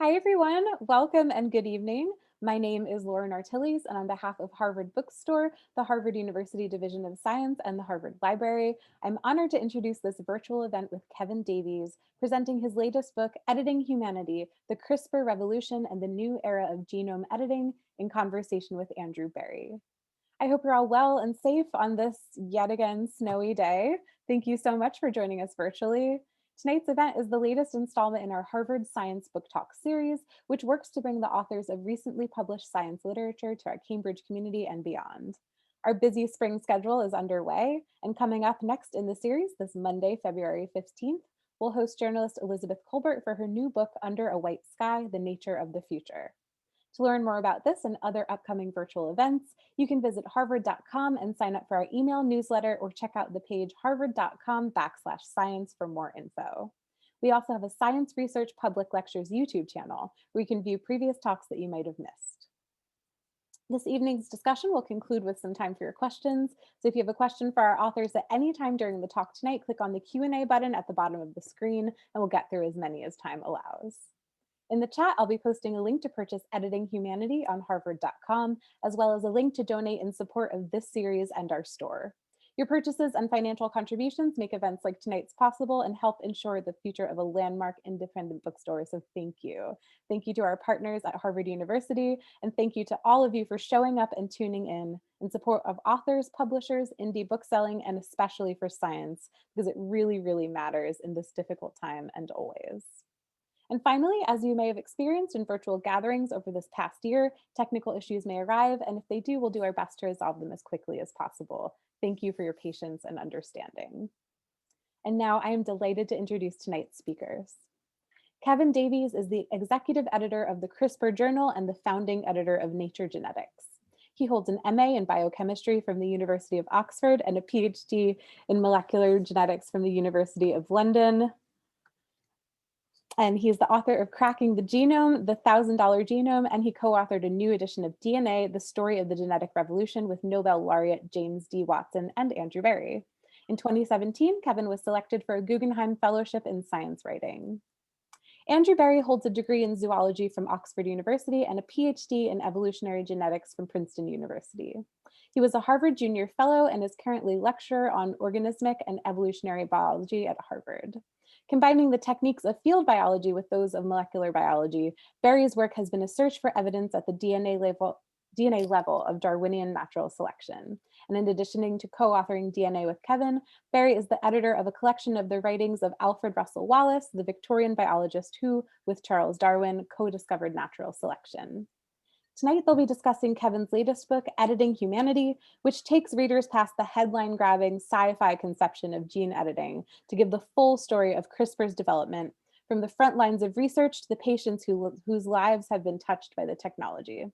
Hi, everyone. Welcome and good evening. My name is Lauren Artilles, and on behalf of Harvard Bookstore, the Harvard University Division of Science, and the Harvard Library, I'm honored to introduce this virtual event with Kevin Davies, presenting his latest book, Editing Humanity, The CRISPR Revolution and the New Era of Genome Editing, in conversation with Andrew Berry. I hope you're all well and safe on this yet again snowy day. Thank you so much for joining us virtually. Tonight's event is the latest installment in our Harvard Science Book Talk series, which works to bring the authors of recently published science literature to our Cambridge community and beyond. Our busy spring schedule is underway, and coming up next in the series, this Monday, February 15th, we'll host journalist Elizabeth Colbert for her new book, Under a White Sky, The Nature of the Future. To learn more about this and other upcoming virtual events, you can visit harvard.com and sign up for our email newsletter or check out the page harvard.com/science for more info. We also have a Science Research Public Lectures YouTube channel where you can view previous talks that you might have missed. This evening's discussion will conclude with some time for your questions. So if you have a question for our authors at any time during the talk tonight, click on the Q&A button at the bottom of the screen and we'll get through as many as time allows. In the chat, I'll be posting a link to purchase Editing Humanity on harvard.com, as well as a link to donate in support of this series and our store. Your purchases and financial contributions make events like tonight's possible and help ensure the future of a landmark independent bookstore, so thank you. Thank you to our partners at Harvard University, and thank you to all of you for showing up and tuning in support of authors, publishers, indie bookselling, and especially for science, because it really, really matters in this difficult time and always. And finally, as you may have experienced in virtual gatherings over this past year, technical issues may arrive, and if they do, we'll do our best to resolve them as quickly as possible. Thank you for your patience and understanding. And now I am delighted to introduce tonight's speakers. Kevin Davies is the executive editor of the CRISPR Journal and the founding editor of Nature Genetics. He holds an MA in biochemistry from the University of Oxford and a PhD in molecular genetics from the University of London. And he's the author of Cracking the Genome, the $1,000 Genome, and he co-authored a new edition of DNA, The Story of the Genetic Revolution with Nobel laureate James D. Watson and Andrew Berry. In 2017, Kevin was selected for a Guggenheim Fellowship in Science Writing. Andrew Berry holds a degree in zoology from Oxford University and a PhD in evolutionary genetics from Princeton University. He was a Harvard Junior Fellow and is currently lecturer on organismic and evolutionary biology at Harvard. Combining the techniques of field biology with those of molecular biology, Berry's work has been a search for evidence at the DNA level of Darwinian natural selection. And in addition to co-authoring DNA with Kevin, Berry is the editor of a collection of the writings of Alfred Russel Wallace, the Victorian biologist who, with Charles Darwin, co-discovered natural selection. Tonight, they'll be discussing Kevin's latest book, Editing Humanity, which takes readers past the headline-grabbing sci-fi conception of gene editing to give the full story of CRISPR's development, from the front lines of research to the patients whose lives have been touched by the technology.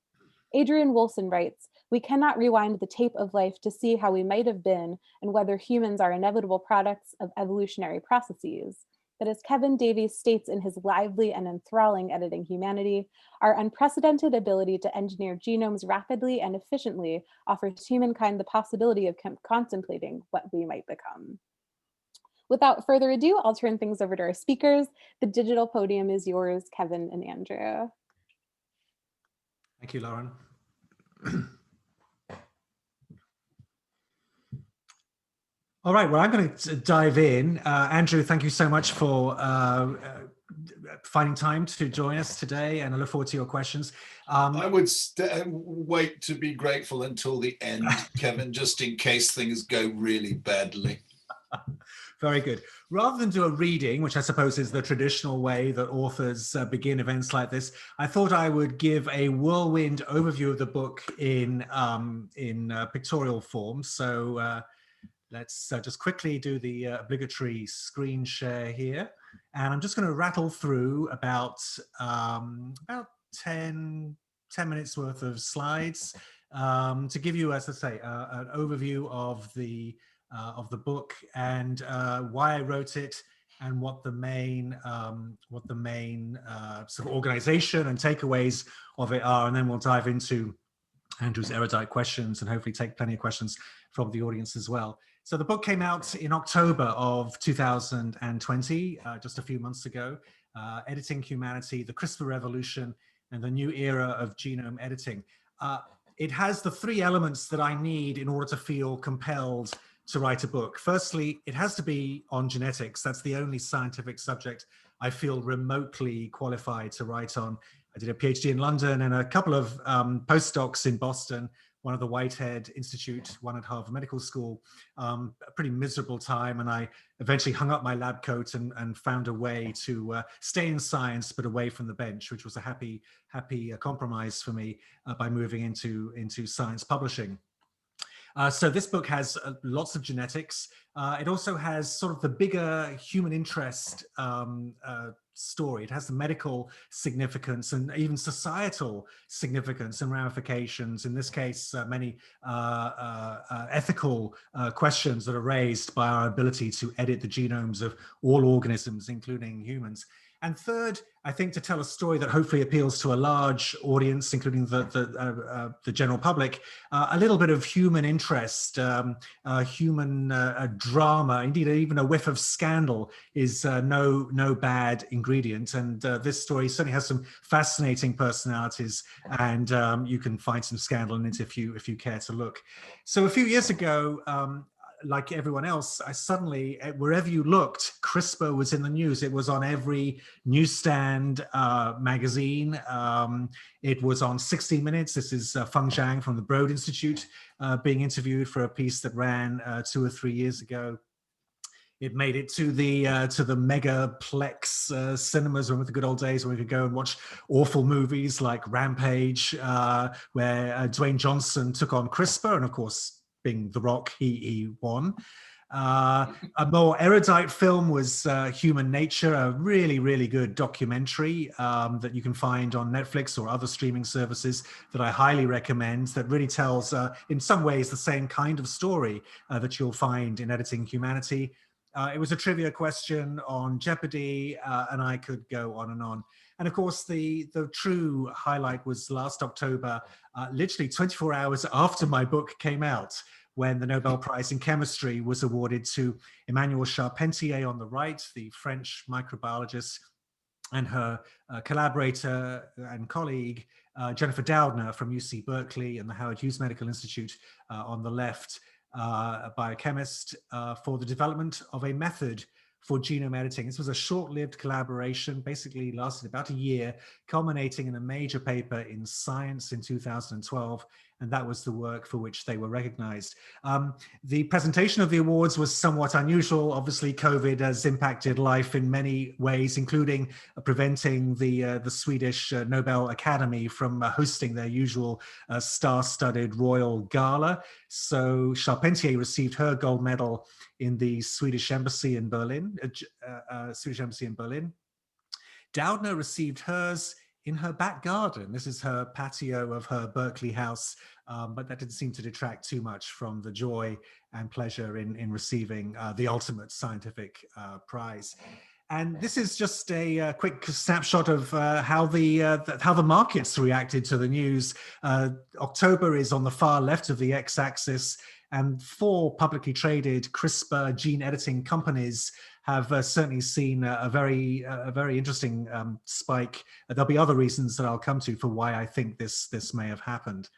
Adrian Wolfson writes, "We cannot rewind the tape of life to see how we might have been and whether humans are inevitable products of evolutionary processes. But as Kevin Davies states in his lively and enthralling Editing Humanity, our unprecedented ability to engineer genomes rapidly and efficiently offers humankind the possibility of contemplating what we might become." Without further ado, I'll turn things over to our speakers. The digital podium is yours, Kevin and Andrew. Thank you, Lauren. All right, well, I'm going to dive in. Andrew, thank you so much for finding time to join us today, and I look forward to your questions. I would wait to be grateful until the end, Kevin, just in case things go really badly. Very good. Rather than do a reading, which I suppose is the traditional way that authors begin events like this, I thought I would give a whirlwind overview of the book in pictorial form. So let's just quickly do the obligatory screen share here. And I'm just going to rattle through about 10 minutes worth of slides to give you, as I say, an overview of the book and why I wrote it and what the main sort of organization and takeaways of it are. And then we'll dive into Andrew's erudite questions and hopefully take plenty of questions from the audience as well. So the book came out in October of 2020, just a few months ago. Editing Humanity, the CRISPR Revolution, and the New Era of Genome Editing. It has the three elements that I need in order to feel compelled to write a book. Firstly, it has to be on genetics. That's the only scientific subject I feel remotely qualified to write on. I did a PhD in London and a couple of postdocs in Boston, one at the Whitehead Institute, one at Harvard Medical School. A pretty miserable time, and I eventually hung up my lab coat and found a way to stay in science but away from the bench, which was a happy compromise for me by moving into science publishing. So this book has lots of genetics. It also has sort of the bigger human interest story. It has the medical significance and even societal significance and ramifications. In this case, many ethical questions that are raised by our ability to edit the genomes of all organisms, including humans. And third, I think to tell a story that hopefully appeals to a large audience, including the general public, a little bit of human interest, human drama, indeed even a whiff of scandal is no bad ingredient. And this story certainly has some fascinating personalities, and you can find some scandal in it if you care to look. So a few years ago, like everyone else, I suddenly, wherever you looked, CRISPR was in the news. It was on every newsstand magazine. It was on 60 Minutes. This is Feng Zhang from the Broad Institute being interviewed for a piece that ran 2 or 3 years ago. It made it to the megaplex cinemas, remember the good old days when we could go and watch awful movies like Rampage, where Dwayne Johnson took on CRISPR, and of course, being The Rock, he won. A more erudite film was Human Nature, a really good documentary that you can find on Netflix or other streaming services that I highly recommend, that really tells, in some ways, the same kind of story that you'll find in Editing Humanity. It was a trivia question on Jeopardy, and I could go on and on. And of course, the true highlight was last October, literally 24 hours after my book came out, when the Nobel Prize in Chemistry was awarded to Emmanuelle Charpentier on the right, the French microbiologist, and her collaborator and colleague, Jennifer Doudna from UC Berkeley and the Howard Hughes Medical Institute on the left, a biochemist, for the development of a method for genome editing. This was a short-lived collaboration, basically lasted about a year, culminating in a major paper in Science in 2012, and that was the work for which they were recognized. The presentation of the awards was somewhat unusual. Obviously, COVID has impacted life in many ways, including preventing the Swedish Nobel Academy from hosting their usual star-studded royal gala. So Charpentier received her gold medal in the Swedish Embassy in Berlin. Doudna received hers in her back garden. This is her patio of her Berkeley house, but that didn't seem to detract too much from the joy and pleasure in receiving the ultimate scientific prize. And this is just a quick snapshot of how the markets reacted to the news. October is on the far left of the x-axis, and 4 publicly traded CRISPR gene editing companies have certainly seen a very interesting spike. There'll be other reasons that I'll come to for why I think this may have happened.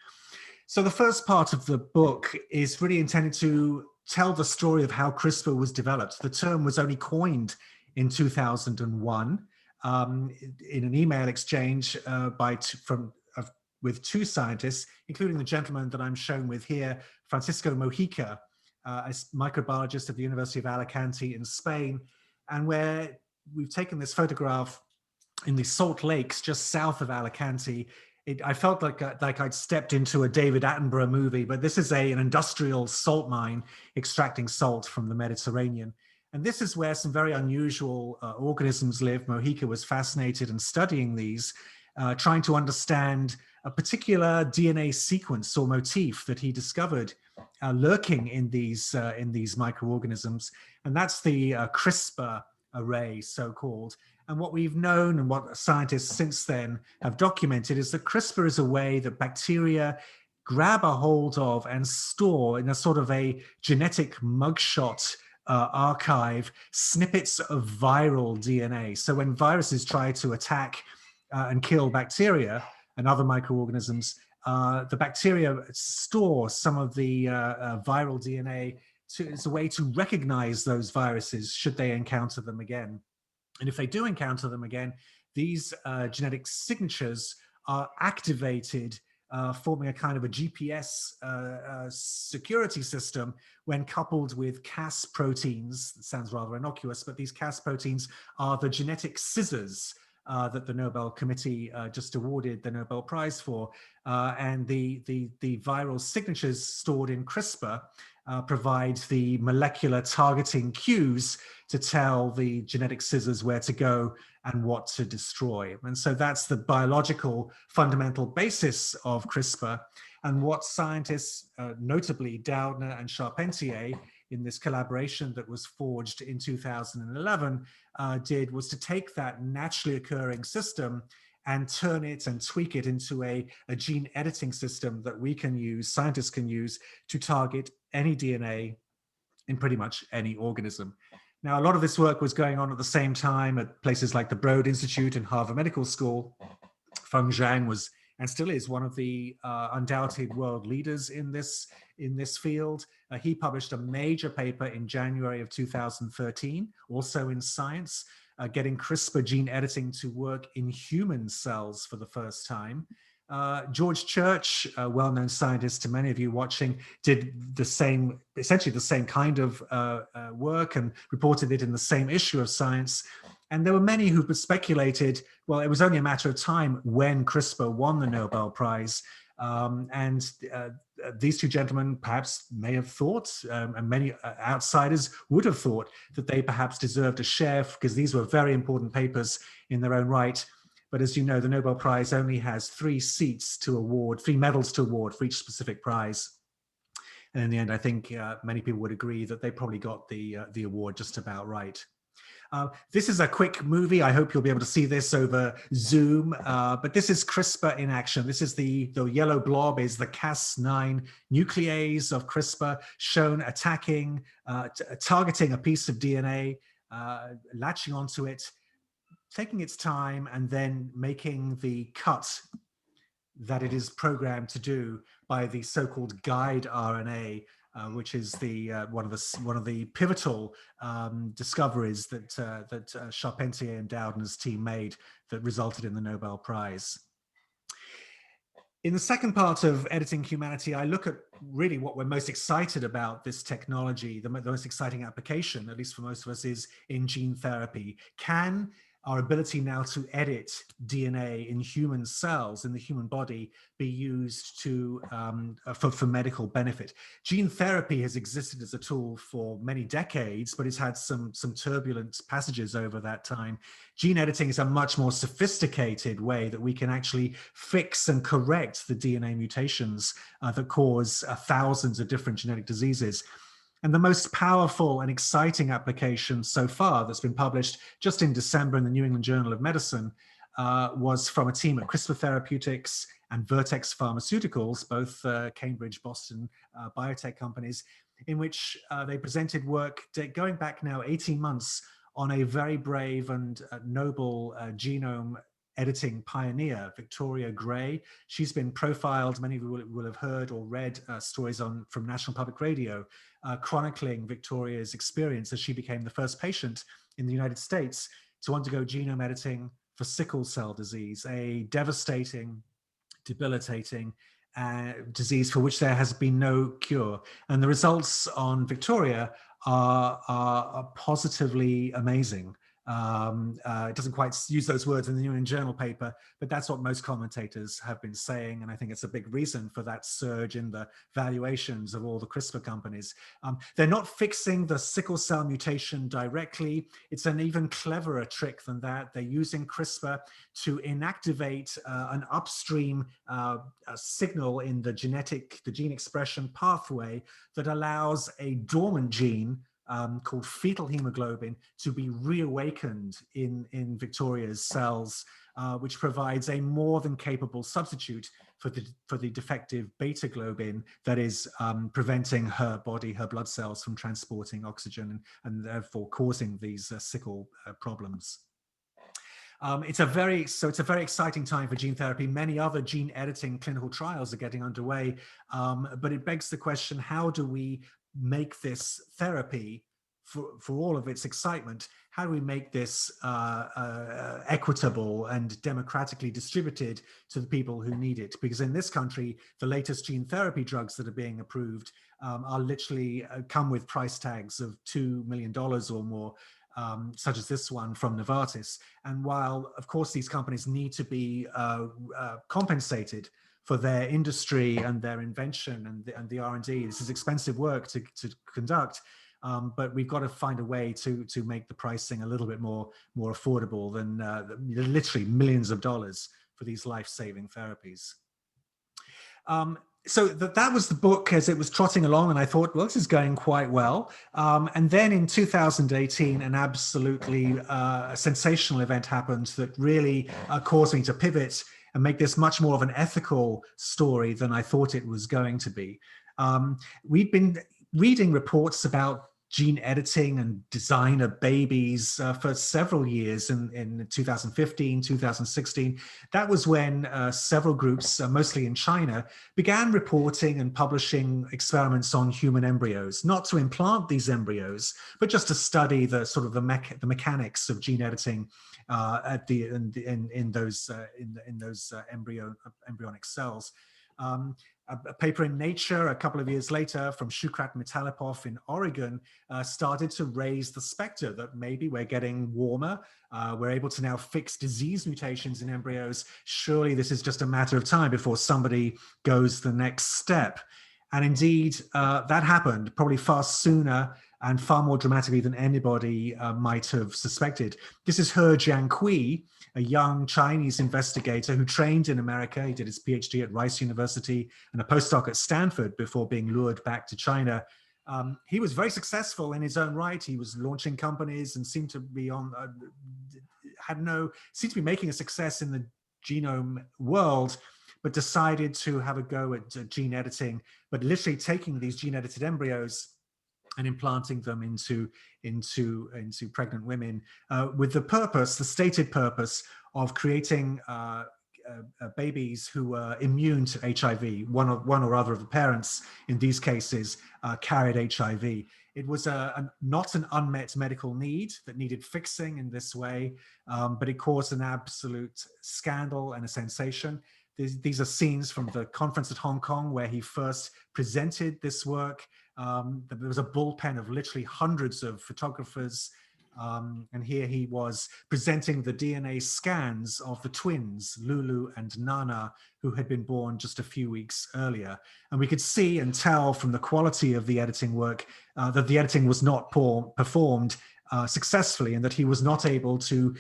So the first part of the book is really intended to tell the story of how CRISPR was developed. The term was only coined in 2001 in an email exchange with 2 scientists, including the gentleman that I'm shown with here, Francisco Mojica, a microbiologist at the University of Alicante in Spain, and where we've taken this photograph in the Salt Lakes just south of Alicante. I felt like I'd stepped into a David Attenborough movie, but this is an industrial salt mine extracting salt from the Mediterranean. And this is where some very unusual organisms live. Mojica was fascinated in studying these, trying to understand a particular DNA sequence or motif that he discovered lurking in these microorganisms. And that's the CRISPR array, so-called. And what we've known and what scientists since then have documented is that CRISPR is a way that bacteria grab a hold of and store in a sort of a genetic mugshot archive snippets of viral DNA. So when viruses try to attack and kill bacteria and other microorganisms, the bacteria store some of the viral DNA as a way to recognize those viruses should they encounter them again. And if they do encounter them again, these genetic signatures are activated, forming a kind of a GPS security system when coupled with Cas proteins. It sounds rather innocuous, but these Cas proteins are the genetic scissors that the Nobel Committee just awarded the Nobel Prize for. And the viral signatures stored in CRISPR provide the molecular targeting cues to tell the genetic scissors where to go and what to destroy. And so that's the biological fundamental basis of CRISPR. And what scientists, notably Doudna and Charpentier, in this collaboration that was forged in 2011, did was to take that naturally occurring system and turn it and tweak it into a gene editing system that we can use, scientists can use, to target any DNA in pretty much any organism. Now, a lot of this work was going on at the same time at places like the Broad Institute and Harvard Medical School. Feng Zhang was, and still is, one of the undoubted world leaders in this field. He published a major paper in January of 2013, also in Science, getting CRISPR gene editing to work in human cells for the first time. George Church, a well-known scientist to many of you watching, did the same, essentially the same kind of work and reported it in the same issue of Science. And there were many who speculated, well, it was only a matter of time when CRISPR won the Nobel Prize. These two gentlemen perhaps may have thought, and many outsiders would have thought, that they perhaps deserved a share, because these were very important papers in their own right. But as you know, the Nobel Prize only has 3 seats to award, 3 medals to award for each specific prize. And in the end, I think many people would agree that they probably got the award just about right. This is a quick movie. I hope you'll be able to see this over Zoom, but this is CRISPR in action. This is the yellow blob is the Cas9 nuclease of CRISPR, shown attacking, targeting a piece of DNA, latching onto it, taking its time, and then making the cut that it is programmed to do by the so-called guide RNA, which is the one of the pivotal discoveries that Charpentier and Doudna's team made that resulted in the Nobel Prize. In the second part of Editing Humanity, I look at really what we're most excited about this technology. The most exciting application, at least for most of us, is in gene therapy. Can our ability now to edit DNA in human cells, in the human body, be used to for medical benefit? Gene therapy has existed as a tool for many decades, but it's had some turbulent passages over that time. Gene editing is a much more sophisticated way that we can actually fix and correct the DNA mutations that cause thousands of different genetic diseases. And the most powerful and exciting application so far that's been published just in December in the New England Journal of Medicine was from a team at CRISPR Therapeutics and Vertex Pharmaceuticals, both Cambridge, Boston biotech companies, in which they presented work going back now 18 months on a very brave and noble genome editing pioneer, Victoria Gray. She's been profiled. Many of you will have heard or read stories from National Public Radio chronicling Victoria's experience as she became the first patient in the United States to undergo genome editing for sickle cell disease, a devastating, debilitating disease for which there has been no cure. And the results on Victoria are positively amazing. It doesn't quite use those words in the New England Journal paper, but that's what most commentators have been saying. And I think it's a big reason for that surge in the valuations of all the CRISPR companies. They're not fixing the sickle cell mutation directly. It's an even cleverer trick than that. They're using CRISPR to inactivate an upstream signal in the gene expression pathway that allows a dormant gene called fetal hemoglobin to be reawakened in Victoria's cells which provides a more than capable substitute for the defective beta globin that is preventing her blood cells from transporting oxygen and therefore causing these sickle problems. It's a very exciting time for gene therapy. Many other gene editing clinical trials are getting underway, but it begs the question: how do we make this therapy, for all of its excitement, how do we make this equitable and democratically distributed to the people who need it? Because in this country, the latest gene therapy drugs that are being approved are literally come with price tags of $2 million or more. Such as this one from Novartis. And while, of course, these companies need to be compensated for their industry and their invention and the R&D, this is expensive work to conduct, but we've got to find a way to make the pricing a little bit more affordable than literally millions of dollars for these life-saving therapies. So that was the book as it was trotting along, and I thought, well, this is going quite well. And then in 2018, an absolutely sensational event happened that really caused me to pivot and make this much more of an ethical story than I thought it was going to be. We've been reading reports about gene editing and design of babies for several years in 2015, 2016. That was when several groups, mostly in China, began reporting and publishing experiments on human embryos, not to implant these embryos, but just to study the sort of the mechanics of gene editing in those embryonic cells. A paper in Nature a couple of years later from Shukrat Mitalipov in Oregon started to raise the specter that maybe we're getting warmer. We're able to now fix disease mutations in embryos. Surely this is just a matter of time before somebody goes the next step. And indeed, that happened probably far sooner and far more dramatically than anybody might have suspected. This is He Jiankui, a young Chinese investigator who trained in America. He did his PhD at Rice University and a postdoc at Stanford before being lured back to China. He was very successful in his own right. He was launching companies and seemed to be seemed to be making a success in the genome world, but decided to have a go at gene editing, but literally taking these gene edited embryos and implanting them into pregnant women with the stated purpose of creating babies who were immune to HIV. One or other of the parents in these cases carried HIV. It was not an unmet medical need that needed fixing in this way, but it caused an absolute scandal and a sensation. These are scenes from the conference at Hong Kong where he first presented this work. There was a bullpen of literally hundreds of photographers. And here he was presenting the DNA scans of the twins, Lulu and Nana, who had been born just a few weeks earlier. And we could see and tell from the quality of the editing work that the editing was not performed successfully, and that he was not able to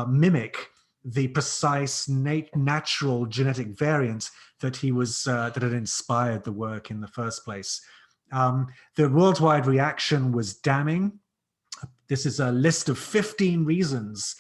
mimic the precise natural genetic variant that that had inspired the work in the first place. The worldwide reaction was damning. This is a list of 15 reasons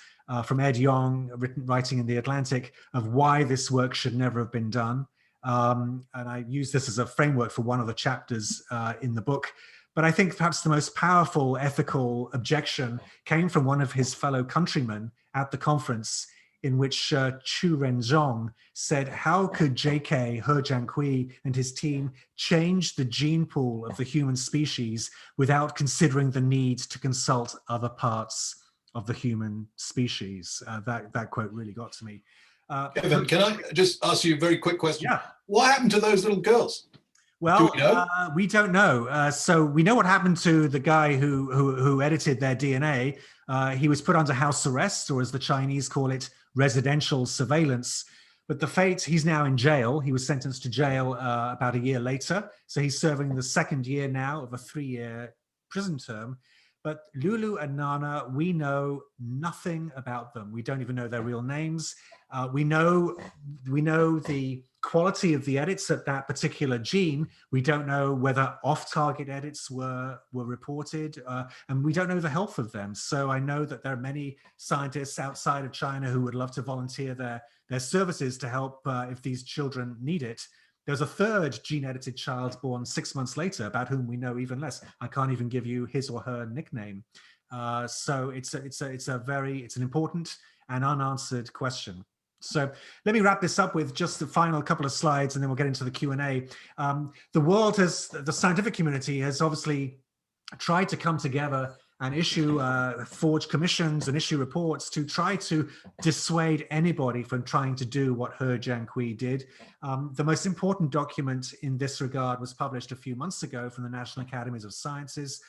from Ed Yong, writing in The Atlantic, of why this work should never have been done. And I use this as a framework for one of the chapters in the book. But I think perhaps the most powerful ethical objection came from one of his fellow countrymen at the conference, in which Chu Renzhong said, how could J.K. He Jiankui and his team change the gene pool of the human species without considering the need to consult other parts of the human species? That quote really got to me. Kevin, can I just ask you a very quick question? Yeah. What happened to those little girls? Well, we don't know. So we know what happened to the guy who edited their DNA. He was put under house arrest, or as the Chinese call it, residential surveillance. But he's now in jail. He was sentenced to jail about a year later. So he's serving the second year now of a 3-year prison term. But Lulu and Nana, we know nothing about them. We don't even know their real names. We know the quality of the edits at that particular gene. We don't know whether off-target edits were reported, and we don't know the health of them. So I know that there are many scientists outside of China who would love to volunteer their services to help if these children need it. There's a third gene-edited child born 6 months later about whom we know even less. I can't even give you his or her nickname. So it's an important and unanswered question. So let me wrap this up with just the final couple of slides, and then we'll get into the Q&A. The scientific community has obviously tried to come together and forge commissions and issue reports to try to dissuade anybody from trying to do what He Jiankui did. The most important document in this regard was published a few months ago from the National Academies of Sciences.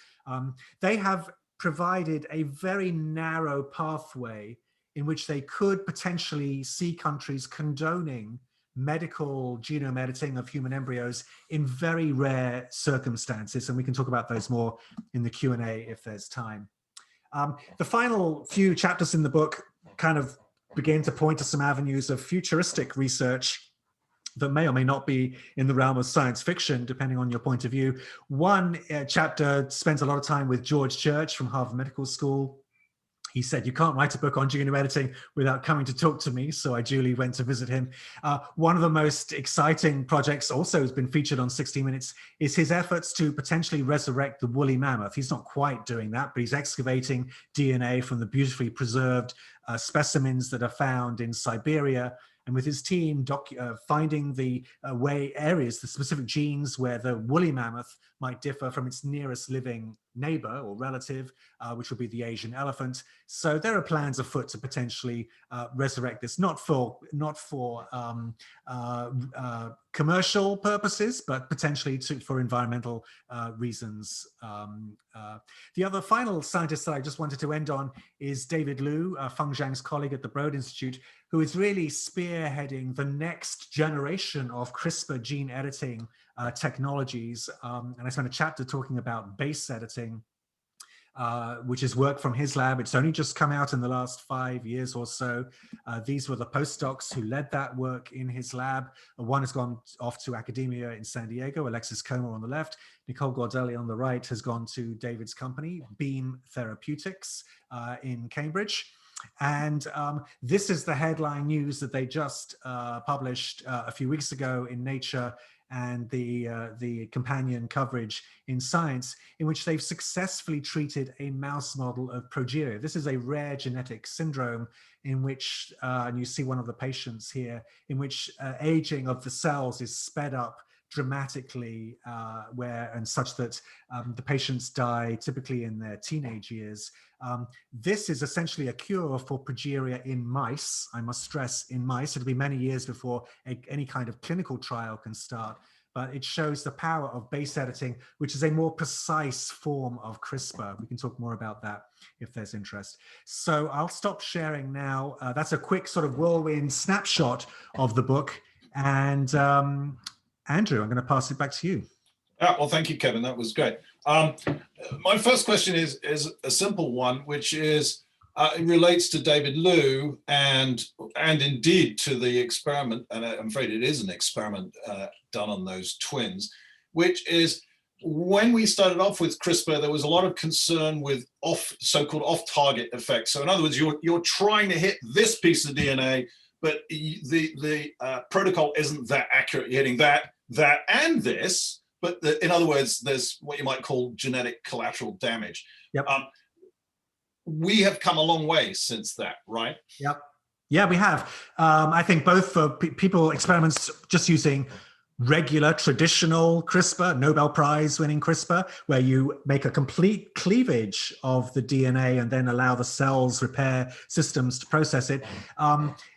They have provided a very narrow pathway in which they could potentially see countries condoning medical genome editing of human embryos in very rare circumstances. And we can talk about those more in the Q&A if there's time. The final few chapters in the book kind of begin to point to some avenues of futuristic research that may or may not be in the realm of science fiction, depending on your point of view. One chapter spends a lot of time with George Church from Harvard Medical School. He said, "You can't write a book on genome editing without coming to talk to me." So I duly went to visit him. One of the most exciting projects also has been featured on 60 Minutes is his efforts to potentially resurrect the woolly mammoth. He's not quite doing that, but he's excavating DNA from the beautifully preserved specimens that are found in Siberia. And with his team finding the areas, the specific genes where the woolly mammoth might differ from its nearest living neighbor or relative, which would be the Asian elephant. So there are plans afoot to potentially resurrect this, not for commercial purposes, but potentially for environmental reasons. The other final scientist that I just wanted to end on is David Liu, Feng Zhang's colleague at the Broad Institute, who is really spearheading the next generation of CRISPR gene editing technologies. And I spent a chapter talking about base editing, which is work from his lab. It's only just come out in the last 5 years or so. These were the postdocs who led that work in his lab. One has gone off to academia in San Diego, Alexis Comer on the left. Nicole Gordelli on the right has gone to David's company, Beam Therapeutics in Cambridge. And this is the headline news that they just published a few weeks ago in Nature, and the companion coverage in Science, in which they've successfully treated a mouse model of progeria. This is a rare genetic syndrome in which, and you see one of the patients here, in which aging of the cells is sped up dramatically, and such that the patients die typically in their teenage years. This is essentially a cure for progeria in mice. I must stress, in mice. It'll be many years before any kind of clinical trial can start, but it shows the power of base editing, which is a more precise form of CRISPR. We can talk more about that if there's interest. So I'll stop sharing now. That's a quick sort of whirlwind snapshot of the book. And Andrew, I'm going to pass it back to you. Well, thank you, Kevin. That was great. My first question is a simple one, which is it relates to David Liu and indeed to the experiment, and I'm afraid it is an experiment done on those twins, which is when we started off with CRISPR, there was a lot of concern with so-called off-target effects. So in other words, you're trying to hit this piece of DNA, but the protocol isn't that accurate. You're hitting that, and this. But in other words, there's what you might call genetic collateral damage. Yep. We have come a long way since that, right? Yep. Yeah, we have. I think both for people experiments just using regular traditional CRISPR, Nobel Prize winning CRISPR, where you make a complete cleavage of the DNA and then allow the cells repair systems to process it.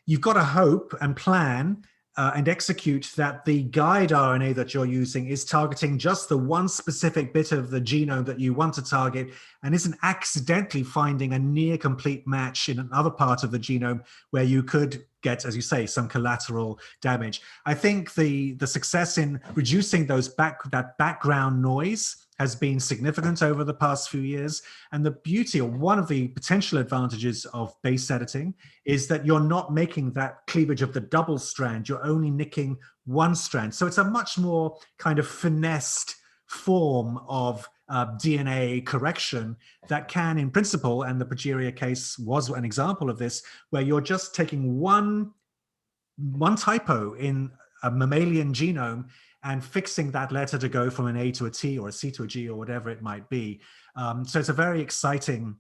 You've got to hope and plan and execute that the guide RNA that you're using is targeting just the one specific bit of the genome that you want to target and isn't accidentally finding a near complete match in another part of the genome where you could get, as you say, some collateral damage. I think the success in reducing that background noise has been significant over the past few years. And the beauty, or one of the potential advantages of base editing, is that you're not making that cleavage of the double strand, you're only nicking one strand. So it's a much more kind of finessed form of DNA correction that can, in principle, and the progeria case was an example of this, where you're just taking one typo in a mammalian genome and fixing that letter to go from an A to a T or a C to a G or whatever it might be. So it's a very exciting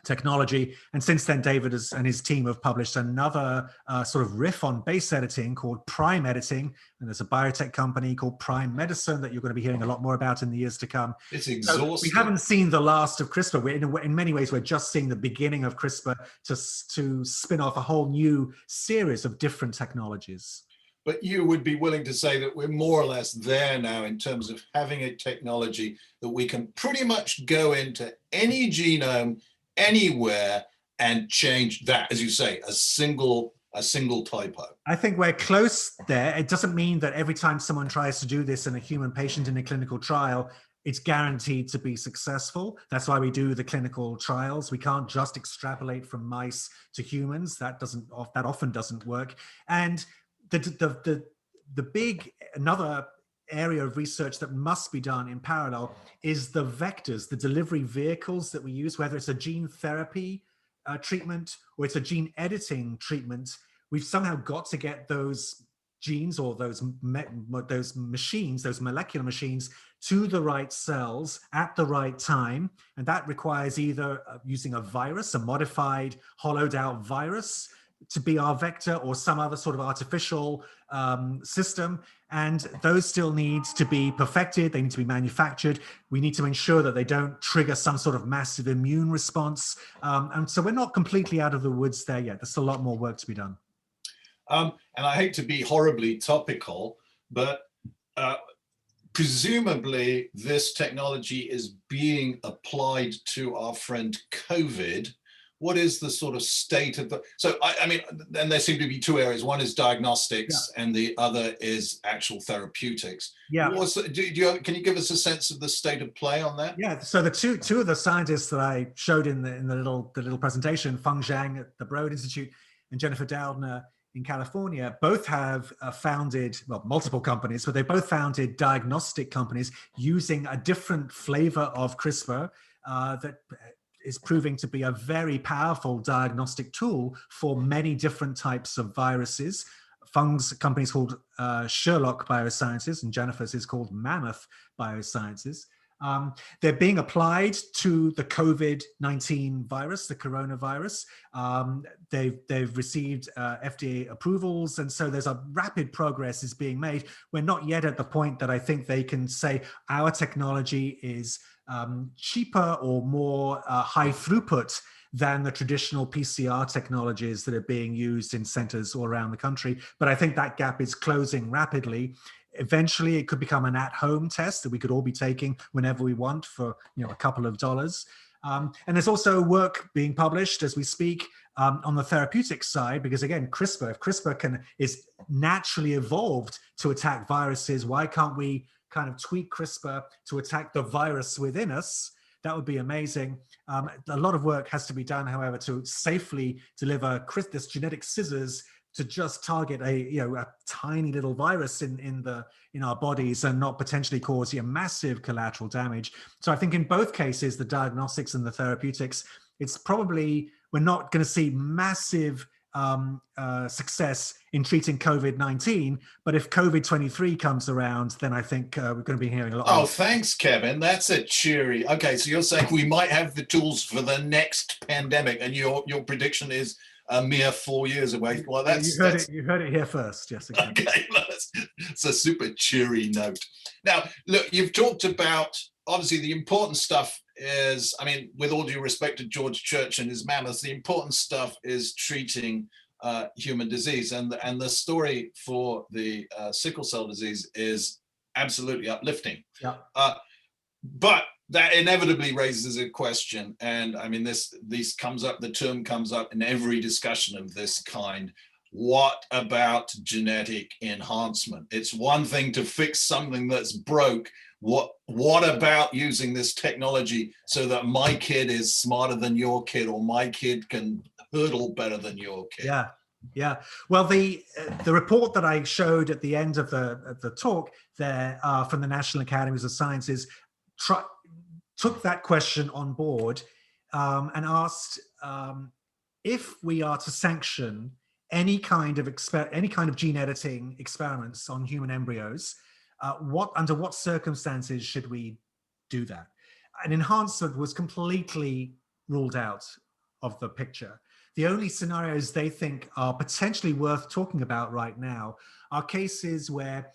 technology. And since then, David and his team have published another sort of riff on base editing called prime editing. And there's a biotech company called Prime Medicine that you're going to be hearing a lot more about in the years to come. It's exhausting. So we haven't seen the last of CRISPR. In many ways, we're just seeing the beginning of CRISPR to spin off a whole new series of different technologies. But you would be willing to say that we're more or less there now in terms of having a technology that we can pretty much go into any genome anywhere and change that, as you say, a single typo. I think we're close there. It doesn't mean that every time someone tries to do this in a human patient in a clinical trial, it's guaranteed to be successful. That's why we do the clinical trials. We can't just extrapolate from mice to humans. That often doesn't work. And another area of research that must be done in parallel is the vectors, the delivery vehicles that we use, whether it's a gene therapy treatment or it's a gene editing treatment. We've somehow got to get those genes or those machines, those molecular machines, to the right cells at the right time. And that requires either using a virus, a modified, hollowed out virus, to be our vector, or some other sort of artificial system. And those still need to be perfected. They need to be manufactured. We need to ensure that they don't trigger some sort of massive immune response. And so we're not completely out of the woods there yet. There's still a lot more work to be done. And I hate to be horribly topical, but presumably this technology is being applied to our friend COVID. What is the sort of state of the, so I mean, and there seem to be two areas. One is diagnostics, and the other is actual therapeutics. Yeah. Can you give us a sense of the state of play on that? Yeah. So the two of the scientists that I showed in the little presentation, Feng Zhang at the Broad Institute and Jennifer Doudna in California, both have founded, well, multiple companies, but they both founded diagnostic companies using a different flavor of CRISPR that is proving to be a very powerful diagnostic tool for many different types of viruses. Feng's company is called Sherlock Biosciences, and Jennifer's is called Mammoth Biosciences. They're being applied to the COVID-19 virus, the coronavirus. They've received FDA approvals, and so there's a rapid progress is being made. We're not yet at the point that I think they can say our technology is cheaper or more high throughput than the traditional PCR technologies that are being used in centers all around the country. But I think that gap is closing rapidly. Eventually, it could become an at-home test that we could all be taking whenever we want for a couple of dollars. And there's also work being published as we speak on the therapeutic side, because again, if CRISPR is naturally evolved to attack viruses, why can't we kind of tweak CRISPR to attack the virus within us? That would be amazing. A lot of work has to be done, however, to safely deliver this genetic scissors to just target a tiny little virus in our bodies and not potentially cause massive collateral damage. So I think in both cases, the diagnostics and the therapeutics, it's probably, we're not going to see massive success in treating COVID-19, but if COVID-23 comes around, then I think we're going to be hearing a lot. Oh, thanks, Kevin. That's a cheery. Okay, so you're saying we might have the tools for the next pandemic, and your prediction is a mere 4 years away. Well, you heard it here first. Yes, exactly. Okay, it's a super cheery note. Now, look, you've talked about, obviously, the important stuff is, I mean, with all due respect to George Church and his mammoths, the important stuff is treating human disease, and the story for the sickle cell disease is absolutely uplifting. Yeah. But that inevitably raises a question, and I mean, the term comes up in every discussion of this kind. What about genetic enhancement? It's one thing to fix something that's broke. what about using this technology so that my kid is smarter than your kid, or my kid can hurdle better than your kid? Yeah. Yeah, well, the report that I showed at the end of the talk there from the National Academies of Sciences took that question on board and asked if we are to sanction any kind of gene editing experiments on human embryos, under what circumstances should we do that? An enhancement was completely ruled out of the picture. The only scenarios they think are potentially worth talking about right now are cases where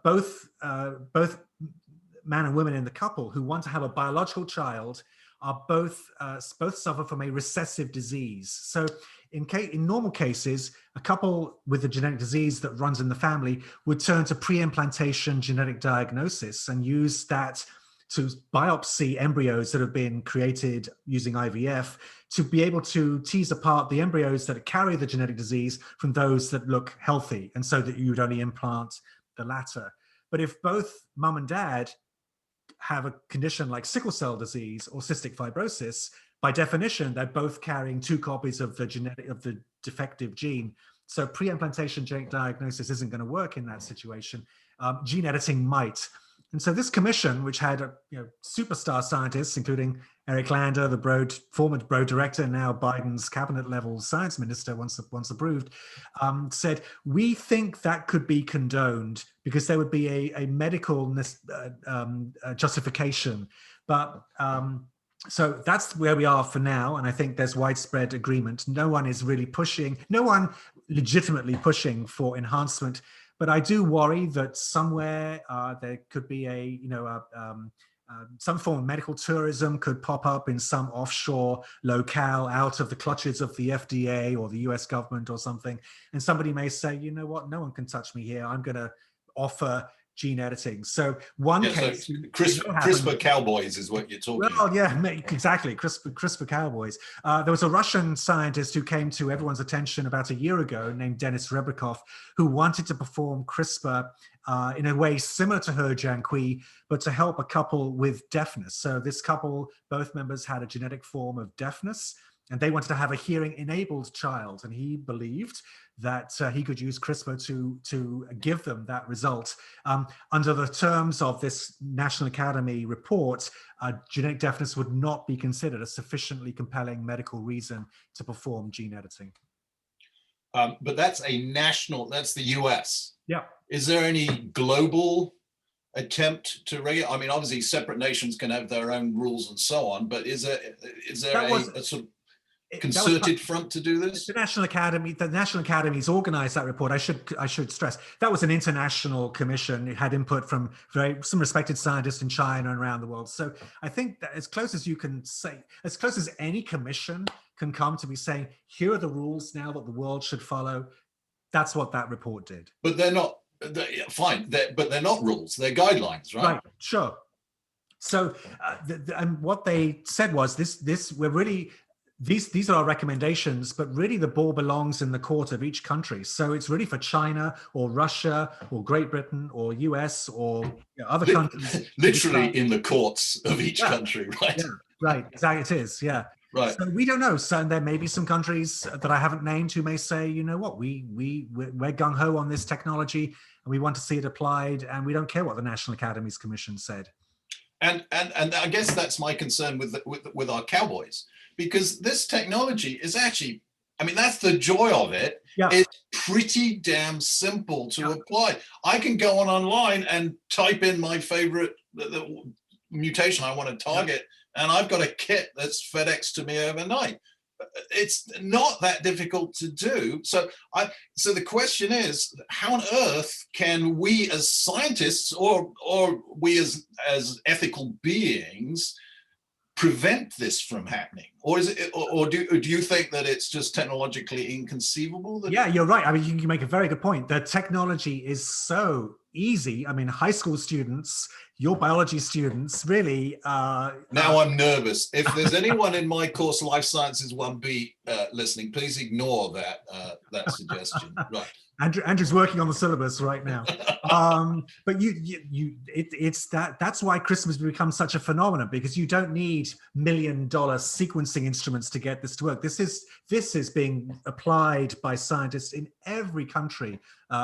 both man and woman in the couple who want to have a biological child are both suffer from a recessive disease. So in normal cases, a couple with a genetic disease that runs in the family would turn to pre-implantation genetic diagnosis and use that to biopsy embryos that have been created using IVF to be able to tease apart the embryos that carry the genetic disease from those that look healthy, and so that you would only implant the latter. But if both mum and dad have a condition like sickle cell disease or cystic fibrosis, by definition, they're both carrying 2 copies of the defective gene. So pre-implantation genetic diagnosis isn't going to work in that situation. Gene editing might. And so this commission, which had superstar scientists, including Eric Lander, the former Broad director, now Biden's cabinet level science minister, once approved, said, we think that could be condoned because there would be a medical justification. But so that's where we are for now. And I think there's widespread agreement. No one is really pushing, no one legitimately pushing for enhancement. But I do worry that somewhere there could be some form of medical tourism could pop up in some offshore locale out of the clutches of the FDA or the US government or something. And somebody may say, you know what, no one can touch me here. I'm going to offer gene editing. So case, so CRISPR cowboys is what you're talking about. Well, yeah, exactly. CRISPR cowboys. There was a Russian scientist who came to everyone's attention about a year ago named Denis Rebrakov, who wanted to perform CRISPR in a way similar to He-Jiankui, but to help a couple with deafness. So this couple, both members had a genetic form of deafness, and they wanted to have a hearing-enabled child. And he believed that he could use CRISPR to give them that result. Under the terms of this National Academy report, genetic deafness would not be considered a sufficiently compelling medical reason to perform gene editing. But that's that's the US. Yeah. Is there any global attempt to regulate? I mean, obviously separate nations can have their own rules and so on, but is there a sort of concerted front to do this? The National Academies organized that report. I should stress that was an international commission. It had input from some respected scientists in China and around the world. So I think that as close as you can say, as close as any commission can come to be saying, here are the rules now that the world should follow. That's what that report did. But they're not fine. But they're not rules. They're guidelines, right? Right. Sure. So, and what they said was these are our recommendations, but really the ball belongs in the court of each country. So it's really for China or Russia or Great Britain or US or other countries. Literally in the courts of each country, right? Yeah, right, exactly, it is, yeah. Right. So we don't know. So there may be some countries that I haven't named who may say, you know what, we're gung-ho on this technology and we want to see it applied, and we don't care what the National Academies Commission said. And I guess that's my concern with our cowboys, because this technology is actually, I mean, that's the joy of it. Yeah. It's pretty damn simple to apply. I can go online and type in my favorite the mutation I want to target, and I've got a kit that's FedExed to me overnight. It's not that difficult to do. So the question is, how on earth can we as scientists or we as ethical beings prevent this from happening? Or is it, or do you think that it's just technologically inconceivable? Yeah, you're right. I mean, you make a very good point. The technology is so easy. I mean, high school students, your biology students, really. Now I'm nervous. If there's anyone in my course, Life Sciences 1B, listening, please ignore that suggestion. Right. Andrew's working on the syllabus right now. But that's why CRISPR has become such a phenomenon, because you don't need $1 million sequencing instruments to get this to work. This is being applied by scientists in every country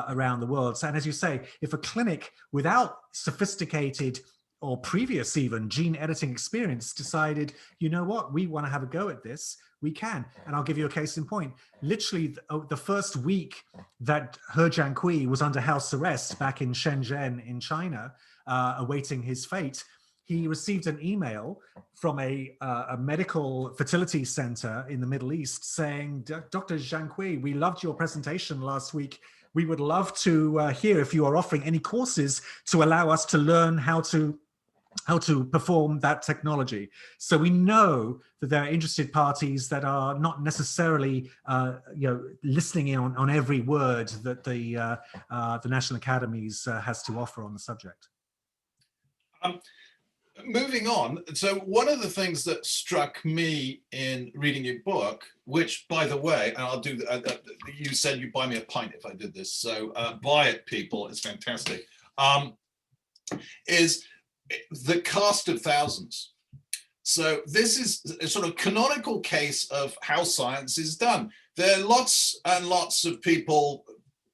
around the world. So, and as you say, if a clinic without sophisticated or previous even gene editing experience decided, you know what, we want to have a go at this, we can. And I'll give you a case in point. Literally the first week that He Jiankui was under house arrest back in Shenzhen in China, awaiting his fate, he received an email from a medical fertility center in the Middle East saying, Dr. Jiankui, we loved your presentation last week. We would love to hear if you are offering any courses to allow us to learn how to perform that technology. So we know that there are interested parties that are not necessarily, listening in on every word that the National Academies has to offer on the subject. Moving on, so one of the things that struck me in reading your book, which, by the way, and I'll do, you said you'd buy me a pint if I did this, so buy it, people, it's fantastic, is the cast of thousands. So this is a sort of canonical case of how science is done. There are lots and lots of people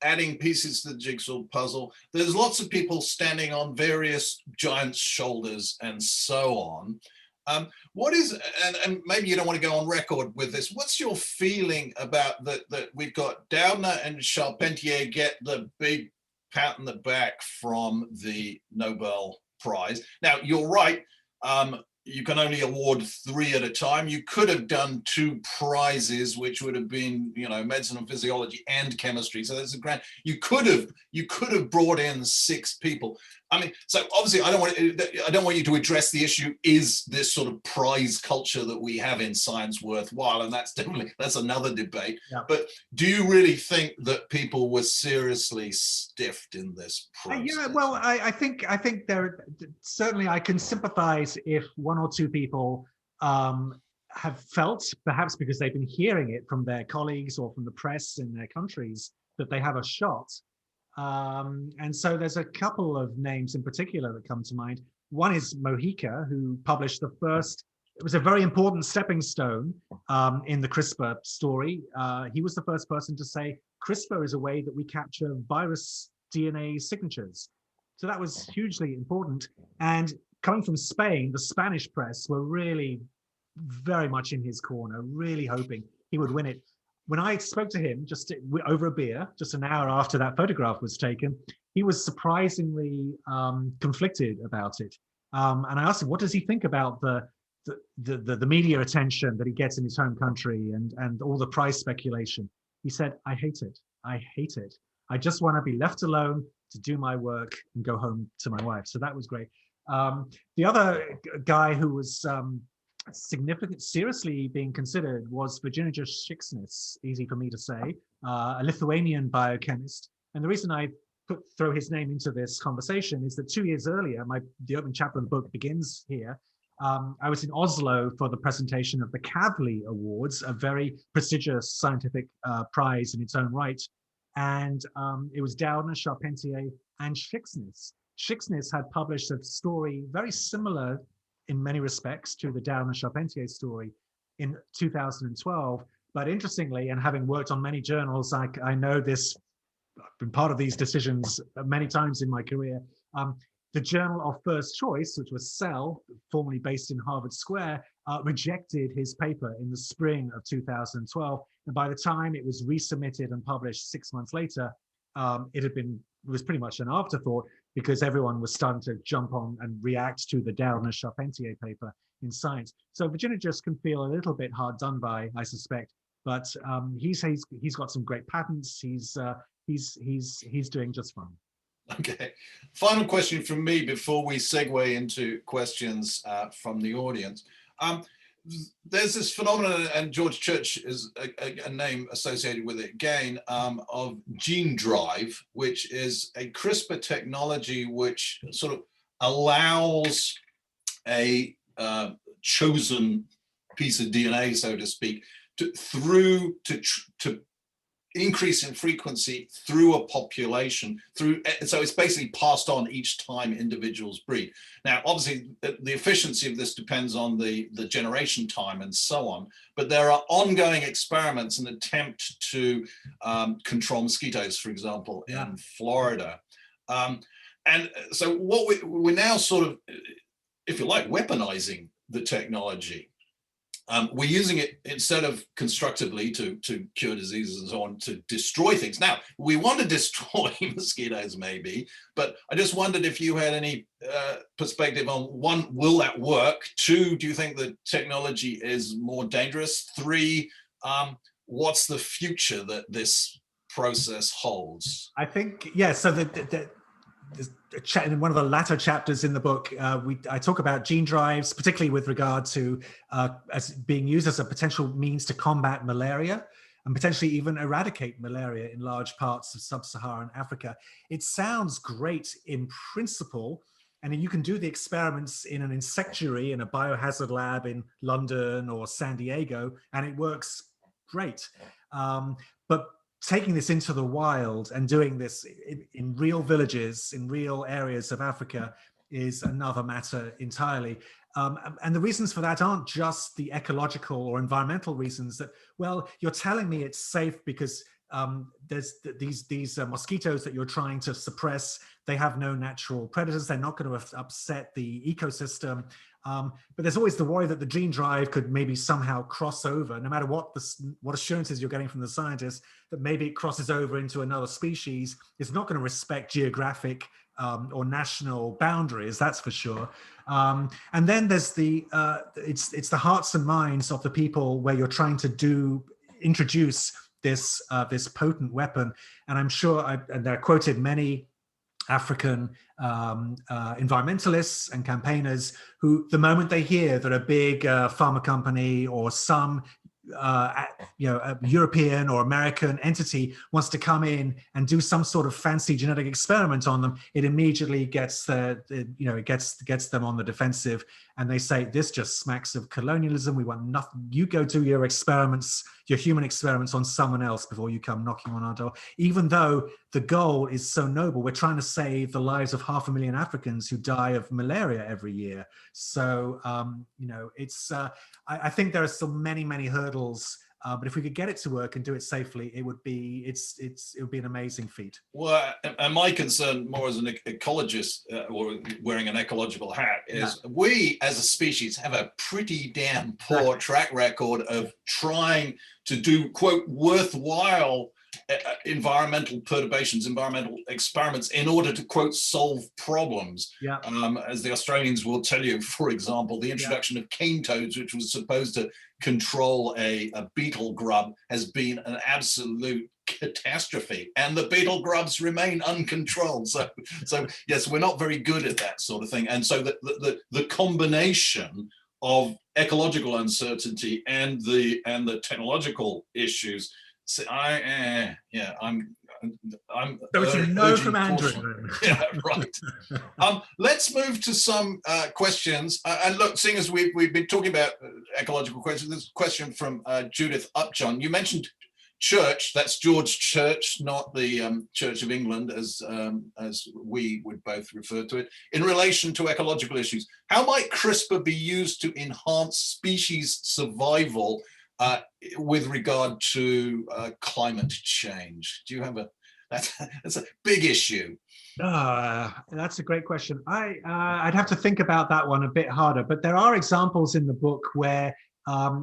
adding pieces to the jigsaw puzzle. There's lots of people standing on various giants' shoulders and so on. What is, and maybe you don't want to go on record with this, what's your feeling about that we've got Doudna and Charpentier get the big pat on the back from the Nobel Prize? Now, you're right, you can only award 3 at a time. You could have done 2 prizes, which would have been, medicine and physiology and chemistry. So there's a grant. You could have brought in 6 people. I mean, so obviously I don't want you to address the issue, is this sort of prize culture that we have in science worthwhile? And that's another debate. Yeah. But do you really think that people were seriously stiffed in this process? Yeah, well, I think there, certainly I can sympathize if 1 or 2 people have felt, perhaps because they've been hearing it from their colleagues or from the press in their countries, that they have a shot. And so there's a couple of names in particular that come to mind. One is Mojica, who published the first, it was a very important stepping stone in the CRISPR story. He was the first person to say, CRISPR is a way that we capture virus DNA signatures. So that was hugely important. And coming from Spain, the Spanish press were really very much in his corner, really hoping he would win it. When I spoke to him just over a beer, just an hour after that photograph was taken, he was surprisingly conflicted about it. And I asked him, what does he think about the media attention that he gets in his home country and all the prize speculation? He said, I hate it. I hate it. I just want to be left alone to do my work and go home to my wife. So that was great. The other guy who was seriously being considered was Virginijus Šiksnis, easy for me to say, a Lithuanian biochemist. And the reason I throw his name into this conversation is that 2 years earlier, the opening chapter of the book begins here. I was in Oslo for the presentation of the Kavli Awards, a very prestigious scientific prize in its own right. And it was Doudna, Charpentier, and Šiksnis. Šiksnis had published a story very similar in many respects to the Doudna-Charpentier story in 2012. But interestingly, and having worked on many journals, I know this, I've been part of these decisions many times in my career. The journal of first choice, which was Cell, formerly based in Harvard Square, rejected his paper in the spring of 2012. And by the time it was resubmitted and published 6 months later, it was pretty much an afterthought, because everyone was starting to jump on and react to the Doudna-Charpentier paper in Science. So Virginijus can feel a little bit hard done by, I suspect, but he's got some great patents. He's doing just fine. Okay. Final question from me before we segue into questions from the audience. There's this phenomenon, and George Church is a name associated with it again, of gene drive, which is a CRISPR technology which sort of allows a chosen piece of DNA, so to speak, to increase in frequency through a population, so it's basically passed on each time individuals breed. Now, obviously, the efficiency of this depends on the generation time and so on, but there are ongoing experiments in an attempt to control mosquitoes, for example, in Florida. And so what we're now sort of, if you like, weaponizing the technology. We're using it instead of constructively to cure diseases and so on, to destroy things. Now, we want to destroy mosquitoes maybe, but I just wondered if you had any perspective on, one, will that work? Two, do you think the technology is more dangerous? Three, what's the future that this process holds? I think, yeah, so in one of the latter chapters in the book, I talk about gene drives, particularly with regard to as being used as a potential means to combat malaria and potentially even eradicate malaria in large parts of sub-Saharan Africa. It sounds great in principle, and you can do the experiments in an insectary in a biohazard lab in London or San Diego, and it works great. But taking this into the wild and doing this in real villages, in real areas of Africa, is another matter entirely. And the reasons for that aren't just the ecological or environmental reasons that, well, you're telling me it's safe because there's these mosquitoes that you're trying to suppress. They have no natural predators. They're not going to upset the ecosystem. But there's always the worry that the gene drive could maybe somehow cross over, no matter what assurances you're getting from the scientists, that maybe it crosses over into another species. It's not going to respect geographic or national boundaries, that's for sure. And then there's it's the hearts and minds of the people where you're trying to introduce this potent weapon. And I'm sure, and I quoted many African environmentalists and campaigners who, the moment they hear that a big pharma company or some European or American entity wants to come in and do some sort of fancy genetic experiment on them, it immediately gets gets them on the defensive, and they say, this just smacks of colonialism. We want nothing. You go do your experiments, your human experiments on someone else before you come knocking on our door. Even though the goal is so noble, we're trying to save the lives of 500,000 Africans who die of malaria every year. So it's I think there are still many hurdles, but if we could get it to work and do it safely, it would be an amazing feat. Well, and my concern, more as an ecologist or wearing an ecological hat, is we as a species have a pretty damn poor track record of trying to do, quote, worthwhile environmental perturbations, environmental experiments in order to, quote, solve problems. As the Australians will tell you, for example, the introduction of cane toads, which was supposed to control a beetle grub, has been an absolute catastrophe, and the beetle grubs remain uncontrolled. So yes, we're not very good at that sort of thing. And so the combination of ecological uncertainty and the technological issues, so I'm so it's a no from Andrew. Yeah, right. Let's move to some questions. And look, seeing as we've been talking about ecological questions, there's a question from Judith Upjohn. You mentioned church. That's George Church, not the Church of England, as we would both refer to it. In relation to ecological issues, how might CRISPR be used to enhance species survival with regard to climate change? Do you have that's a big issue. That's a great question. I'd have to think about that one a bit harder, but there are examples in the book where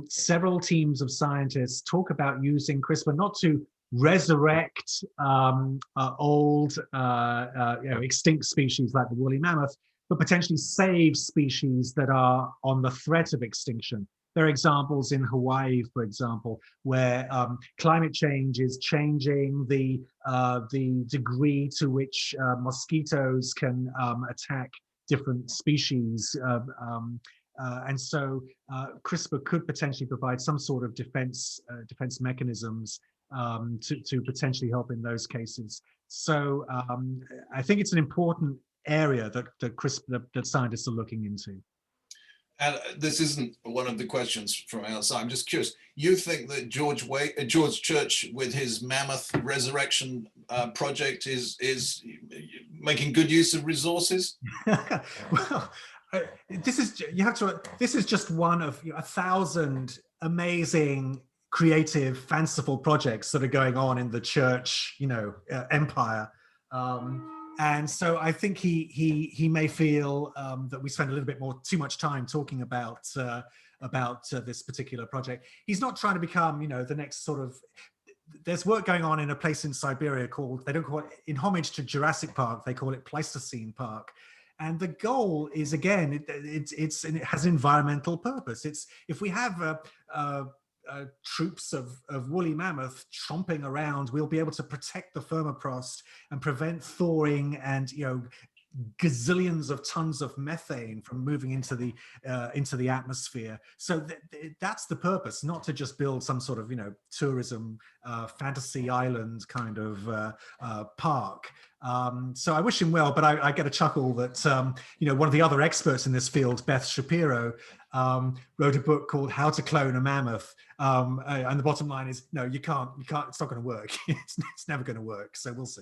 several teams of scientists talk about using CRISPR not to resurrect old extinct species like the woolly mammoth, but potentially save species that are on the threat of extinction. There are examples in Hawaii, for example, where climate change is changing the degree to which mosquitoes can attack different species. And so CRISPR could potentially provide some sort of defense mechanisms to potentially help in those cases. So I think it's an important area that CRISPR that scientists are looking into. And this isn't one of the questions from outside. I'm just curious. You think that George Church, with his Mammoth Resurrection project, is making good use of resources? Well, this is just one of 1,000 amazing, creative, fanciful projects that are going on in the church, empire. And so I think he may feel that we spend a little bit too much time talking about this particular project. He's not trying to become, the next sort of. There's work going on in a place in Siberia called, they don't call it, in homage to Jurassic Park, they call it Pleistocene Park. And the goal is, again, it has environmental purpose. It's, if we have troops of woolly mammoth chomping around, we'll be able to protect the permafrost and prevent thawing and gazillions of tons of methane from moving into the atmosphere. So that's the purpose, not to just build some sort of tourism fantasy island kind of park. So I wish him well, but I get a chuckle that one of the other experts in this field, Beth Shapiro, wrote a book called How to Clone a Mammoth, and the bottom line is, no, you can't. It's not going to work. It's never going to work. So we'll see.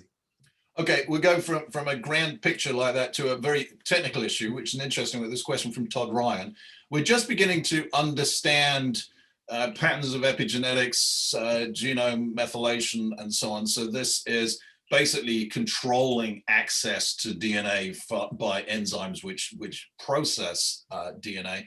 Okay, we'll go from a grand picture like that to a very technical issue, which is an interesting one. This question from Todd Ryan. We're just beginning to understand patterns of epigenetics, genome methylation, and so on. So this is basically controlling access to DNA by enzymes which process DNA.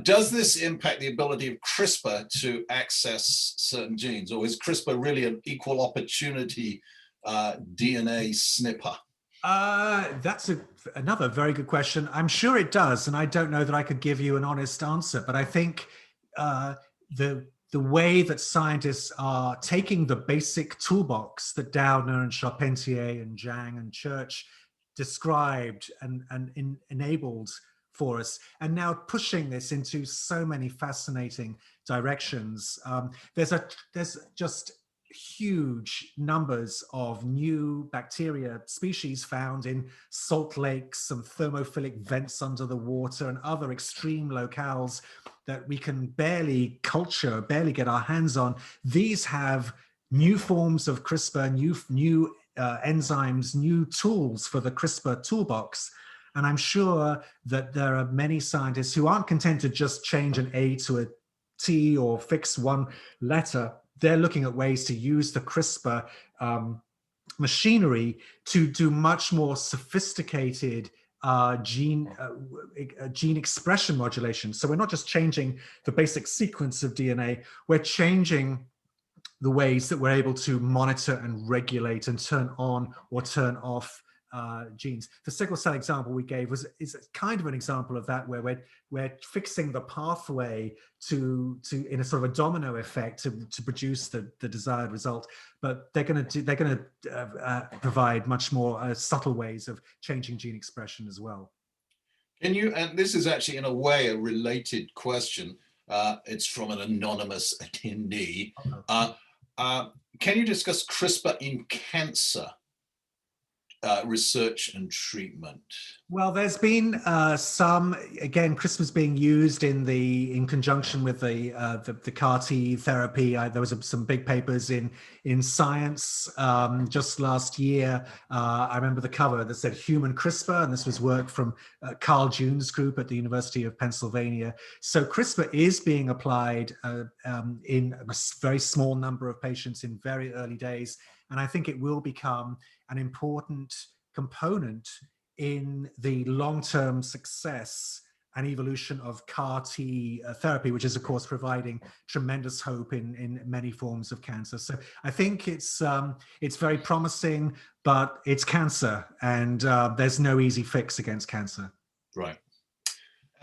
Does this impact the ability of CRISPR to access certain genes, or is CRISPR really an equal opportunity DNA snipper? That's another very good question. I'm sure it does, and I don't know that I could give you an honest answer, but I think the way that scientists are taking the basic toolbox that Doudna and Charpentier and Zhang and Church described and enabled for us, and now pushing this into so many fascinating directions. There's just huge numbers of new bacteria species found in salt lakes and thermophilic vents under the water and other extreme locales that we can barely culture, barely get our hands on. These have new forms of CRISPR, new enzymes, new tools for the CRISPR toolbox. And I'm sure that there are many scientists who aren't content to just change an A to a T or fix one letter. They're looking at ways to use the CRISPR machinery to do much more sophisticated gene expression modulation. So we're not just changing the basic sequence of DNA, we're changing the ways that we're able to monitor and regulate and turn on or turn off genes. The sickle cell example we gave is kind of an example of that, where we're fixing the pathway to in a sort of a domino effect to produce the desired result. But they're going to provide much more subtle ways of changing gene expression as well. Can you? And this is actually in a way a related question. It's from an anonymous attendee. Can you discuss CRISPR in cancer research and treatment? Well, there's been some, again, CRISPR's being used in conjunction with the CAR T therapy. There was some big papers in Science just last year. I remember the cover that said human CRISPR, and this was work from Carl June's group at the University of Pennsylvania. So CRISPR is being applied in a very small number of patients in very early days, and I think it will become an important component in the long-term success and evolution of CAR T therapy, which is, of course, providing tremendous hope in many forms of cancer. So I think it's very promising, but it's cancer, and there's no easy fix against cancer. Right.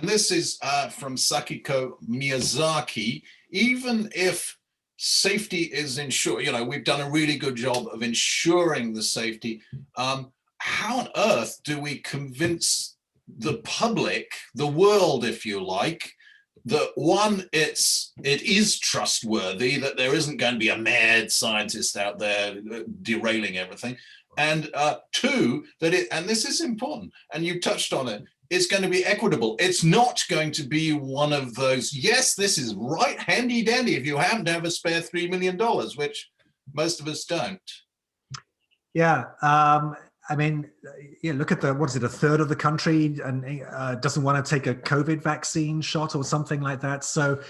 And this is from Sakiko Miyazaki. Even if safety is ensured, we've done a really good job of ensuring the safety. How on earth do we convince the public, the world, if you like, that one, it is trustworthy, that there isn't going to be a mad scientist out there derailing everything, and two, that and this is important, and you touched on it, it's going to be equitable. It's not going to be one of those, yes, this is right handy dandy if you happen to have a spare $3 million, which most of us don't. Yeah. I mean, yeah, look at what is it, a third of the country and doesn't want to take a COVID vaccine shot or something like that. So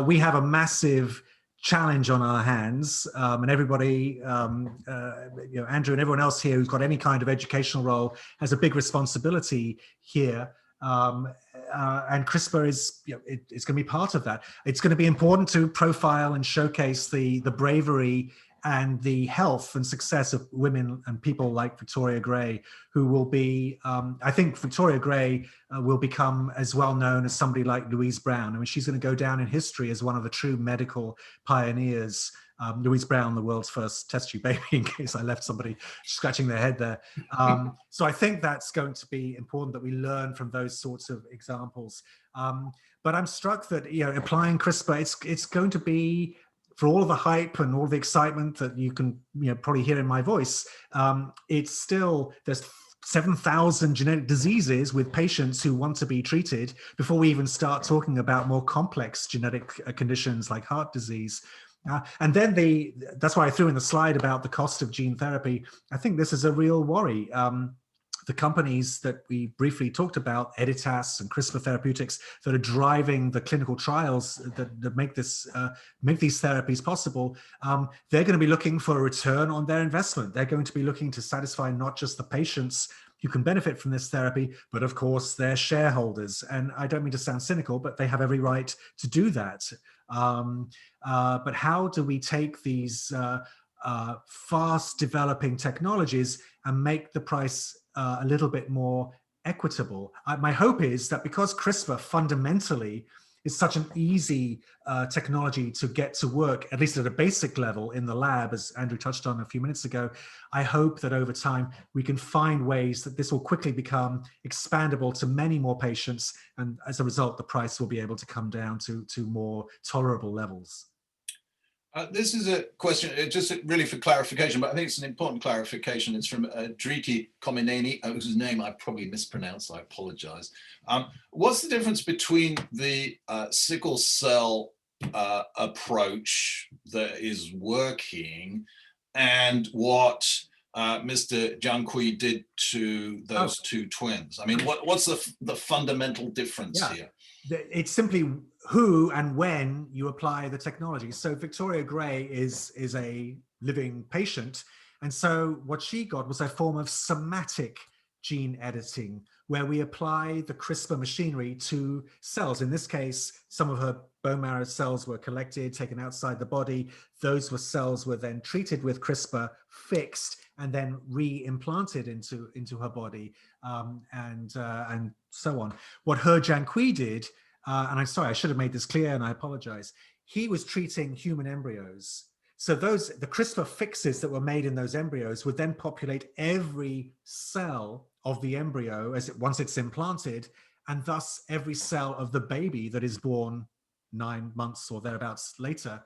we have a massive challenge on our hands, and everybody, Andrew and everyone else here who's got any kind of educational role has a big responsibility here. And CRISPR is, it's going to be part of that. It's going to be important to profile and showcase the bravery and the health and success of women and people like Victoria Gray, who will be, I think Victoria Gray will become as well known as somebody like Louise Brown. I mean, she's going to go down in history as one of the true medical pioneers. Louise Brown, the world's first test tube baby, in case I left somebody scratching their head there. So I think that's going to be important that we learn from those sorts of examples. But I'm struck that, applying CRISPR, it's going to be, for all of the hype and all the excitement that you can probably hear in my voice, it's still, there's 7,000 genetic diseases with patients who want to be treated before we even start talking about more complex genetic conditions like heart disease. And then that's why I threw in the slide about the cost of gene therapy. I think this is a real worry. The companies that we briefly talked about, Editas and CRISPR Therapeutics, that are driving the clinical trials that make these therapies possible, they're going to be looking for a return on their investment. They're going to be looking to satisfy not just the patients who can benefit from this therapy, but of course their shareholders. And I don't mean to sound cynical, but they have every right to do that. But how do we take these fast developing technologies and make the price a little bit more equitable? My hope is that because CRISPR fundamentally is such an easy technology to get to work, at least at a basic level in the lab, as Andrew touched on a few minutes ago, I hope that over time we can find ways that this will quickly become expandable to many more patients. And as a result, the price will be able to come down to more tolerable levels. This is a question, just really for clarification, but I think it's an important clarification. It's from Driti Komineni, whose name I probably mispronounced, I apologize. What's the difference between the sickle cell approach that is working and what Mr. Jiankui did to those two twins? I mean, what's the fundamental difference here? It's simply who and when you apply the technology. So Victoria Gray is a living patient. And so what she got was a form of somatic gene editing, where we apply the CRISPR machinery to cells. In this case, some of her bone marrow cells were collected, taken outside the body. Those cells were then treated with CRISPR, fixed, and then re-implanted into her body, and so on. What He Jiankui did, and I'm sorry, I should have made this clear, and I apologize. He was treating human embryos. So the CRISPR fixes that were made in those embryos would then populate every cell of the embryo once it's implanted, and thus every cell of the baby that is born 9 months or thereabouts later.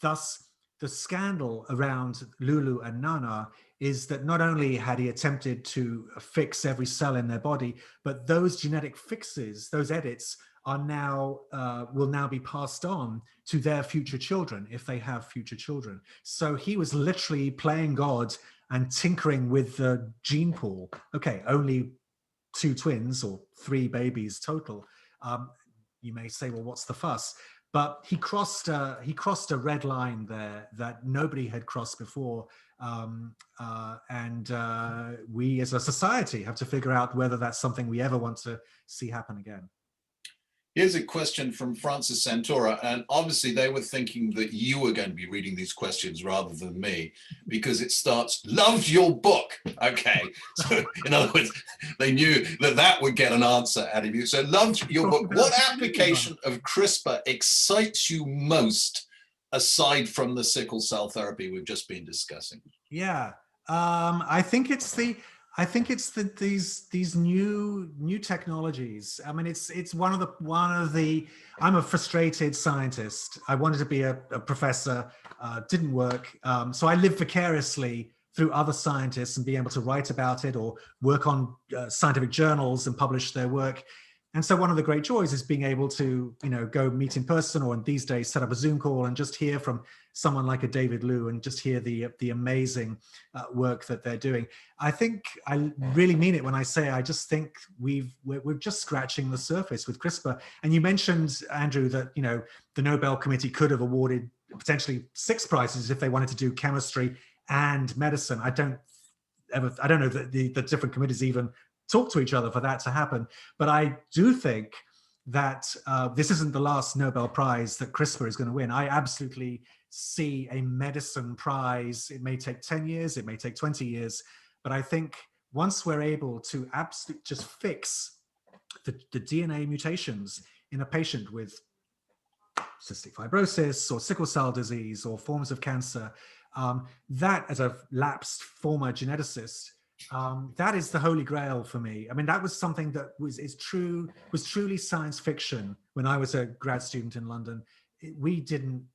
Thus, the scandal around Lulu and Nana is that not only had he attempted to fix every cell in their body, but those genetic fixes, those edits, are now will now be passed on to their future children if they have future children. So he was literally playing God and tinkering with the gene pool. Okay, only 2 twins or 3 babies total. You may say, well, what's the fuss? But he crossed a red line there that nobody had crossed before, and we as a society have to figure out whether that's something we ever want to see happen again. Here's a question from Francis Santora, and obviously they were thinking that you were going to be reading these questions rather than me, because it starts, loved your book. Okay, so in other words, they knew that would get an answer out of you. So loved your book. What application of CRISPR excites you most aside from the sickle cell therapy we've just been discussing? Yeah, I think it's these new technologies. I mean, it's one of the. I'm a frustrated scientist. I wanted to be a professor, didn't work. So I live vicariously through other scientists and being able to write about it or work on scientific journals and publish their work. And so one of the great joys is being able to, go meet in person, or in these days set up a Zoom call and just hear from someone like a David Liu and just hear the amazing work that they're doing. I think I really mean it when I say I just think we're just scratching the surface with CRISPR. And you mentioned, Andrew, that the Nobel Committee could have awarded potentially 6 prizes if they wanted to do chemistry and medicine. I don't know that the different committees even talk to each other for that to happen. But I do think that this isn't the last Nobel Prize that CRISPR is going to win. I absolutely see a medicine prize. It may take 10 years, it may take 20 years, but I think once we're able to absolutely just fix the DNA mutations in a patient with cystic fibrosis or sickle cell disease or forms of cancer, that, as a lapsed former geneticist, that is the holy grail for me. I mean, that was something that was truly science fiction when I was a grad student in London. We didn't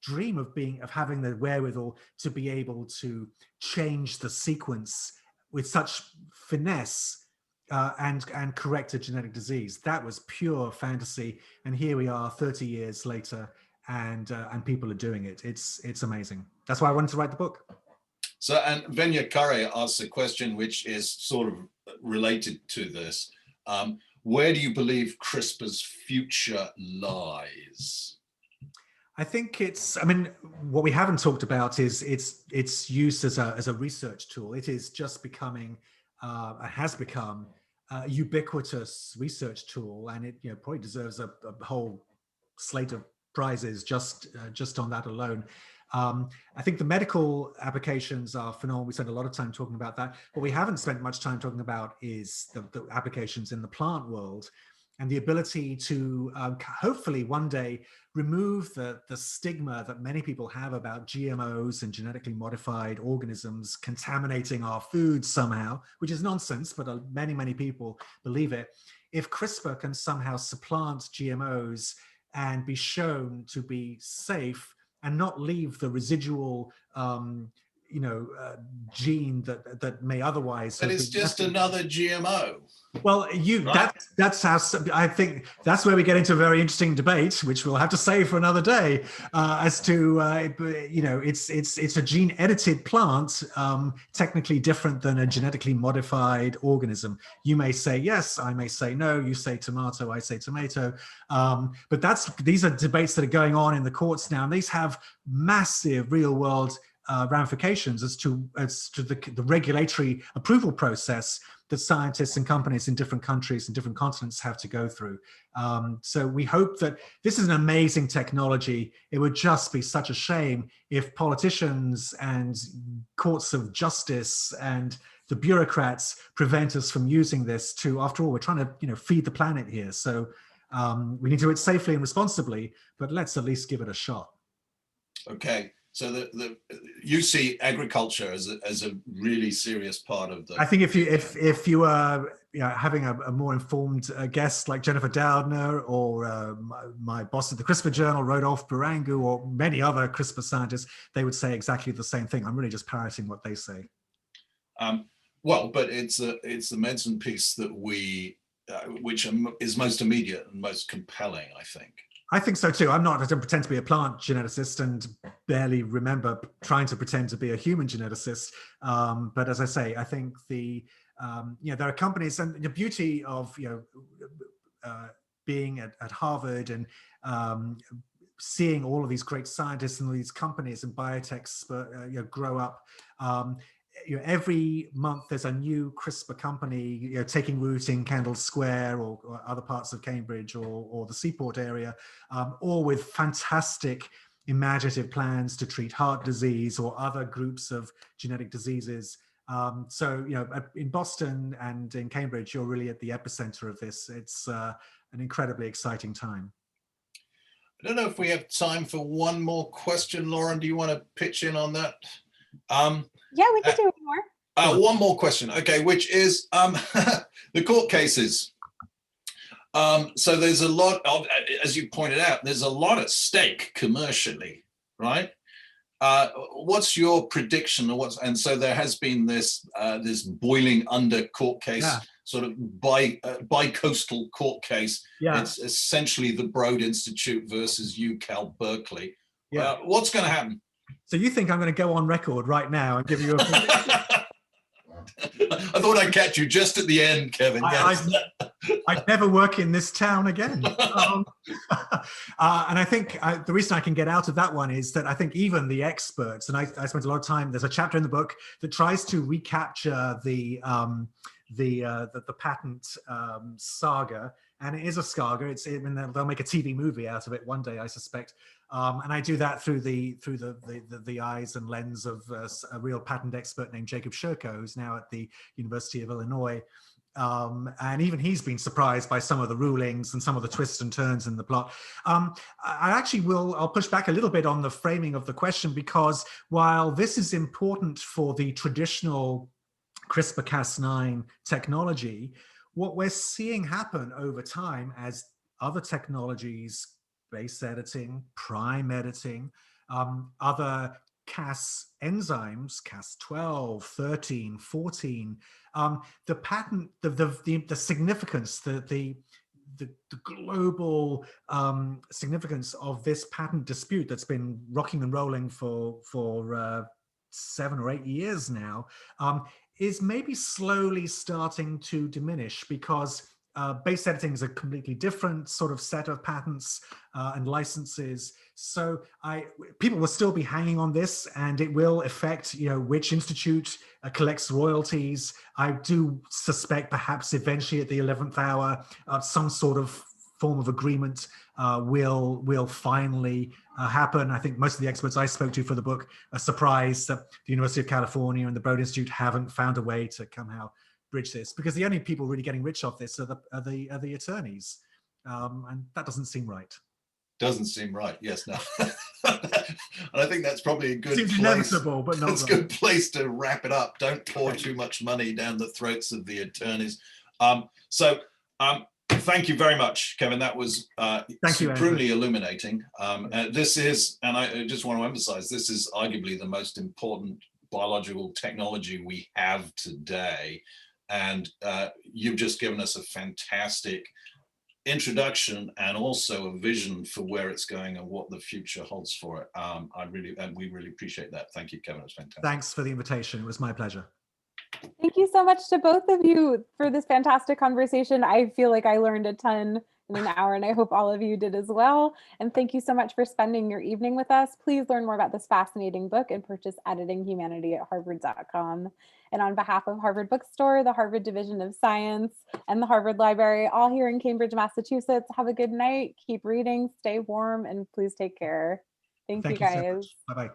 dream of having the wherewithal to be able to change the sequence with such finesse and correct a genetic disease. That was pure fantasy, and here we are 30 years later, and people are doing it. It's amazing. That's why I wanted to write the book. So, and Venya Curry asks a question which is sort of related to this. Where do you believe CRISPR's future lies? I think what we haven't talked about is its use as a research tool. It is just becoming, has become a ubiquitous research tool, and it probably deserves a whole slate of prizes just on that alone. I think the medical applications are phenomenal. We spent a lot of time talking about that. What we haven't spent much time talking about is the applications in the plant world, and the ability to hopefully one day remove the stigma that many people have about GMOs and genetically modified organisms contaminating our food somehow, which is nonsense, but many people believe it. If CRISPR can somehow supplant GMOs and be shown to be safe and not leave the residual gene that may otherwise. But it's just another GMO. Well, right? that's how I think that's where we get into a very interesting debate, which we'll have to save for another day, as to it's a gene edited plant, technically different than a genetically modified organism. You may say yes, I may say no. You say tomato, I say tomato. But these are debates that are going on in the courts now, and these have massive real world ramifications as to the regulatory approval process that scientists and companies in different countries and different continents have to go through. So we hope that this is an amazing technology. It would just be such a shame if politicians and courts of justice and the bureaucrats prevent us from using this after all, we're trying to feed the planet here. So we need to do it safely and responsibly, but let's at least give it a shot. Okay. So you see agriculture as a really serious part of the. I think if you are having a more informed guest like Jennifer Doudna or my boss at the CRISPR Journal, Rodolphe Barangu, or many other CRISPR scientists, they would say exactly the same thing. I'm really just parroting what they say. Well, but it's the medicine piece that which is most immediate and most compelling, I think. I think so too. I don't pretend to be a plant geneticist and barely remember trying to pretend to be a human geneticist. But as I say, I think there are companies, and the beauty of being at Harvard and seeing all of these great scientists and all these companies and biotechs grow up. Every month there's a new CRISPR company taking root in Kendall Square or other parts of Cambridge or the Seaport area, all with fantastic imaginative plans to treat heart disease or other groups of genetic diseases. So in Boston and in Cambridge, you're really at the epicenter of this. It's an incredibly exciting time. I don't know if we have time for one more question. Lauren, do you want to pitch in on that? Yeah, we could do one more. One more question. Okay, which is the court cases. So there's a lot of, as you pointed out, there's a lot at stake commercially, right? what's your prediction, or and so there has been this this boiling under court case, sort of bi-coastal court case. It's essentially the Broad Institute versus UCal Berkeley. What's going to happen? So you think I'm going to go on record right now and give you a prediction? I thought I'd catch you just at the end, Kevin. Yes. I'd never work in this town again. And I think the reason I can get out of that one is that I think even the experts, and I spent a lot of time, there's a chapter in the book that tries to recapture the patent saga, and it is a saga. They'll make a TV movie out of it one day, I suspect. And I do that through the eyes and lens of a real patent expert named Jacob Shurko, who's now at the University of Illinois. And even he's been surprised by some of the rulings and some of the twists and turns in the plot. I'll push back a little bit on the framing of the question, because while this is important for the traditional CRISPR-Cas9 technology, what we're seeing happen over time as other technologies, base editing, prime editing, other Cas enzymes, Cas12, 13, 14, the patent, the significance, the global significance of this patent dispute that's been rocking and rolling for 7 or 8 years now, is maybe slowly starting to diminish, because base editing is a completely different sort of set of patents and licenses. So people will still be hanging on this, and it will affect, which institute collects royalties. I do suspect perhaps eventually at the 11th hour, some sort of form of agreement will finally happen. I think most of the experts I spoke to for the book are surprised that the University of California and the Broad Institute haven't found a way to somehow bridge this, because the only people really getting rich off this are the attorneys, and that doesn't seem right. Doesn't seem right. Yes, no. And I think that's probably a good Seems place. Inevitable, but not. It's a good place to wrap it up. Don't pour too much money down the throats of the attorneys. Thank you very much, Kevin. That was supremely illuminating. This is, and I just want to emphasize, this is arguably the most important biological technology we have today. And you've just given us a fantastic introduction and also a vision for where it's going and what the future holds for it. We really appreciate that. Thank you, Kevin. It was fantastic. Thanks for the invitation. It was my pleasure. Thank you so much to both of you for this fantastic conversation. I feel like I learned a ton in an hour, and I hope all of you did as well. And thank you so much for spending your evening with us. Please learn more about this fascinating book and purchase Editing Humanity at harvard.com. And on behalf of Harvard Bookstore, the Harvard Division of Science, and the Harvard Library, all here in Cambridge, Massachusetts, have a good night, keep reading, stay warm, and please take care. Thank you guys. So much. Bye-bye.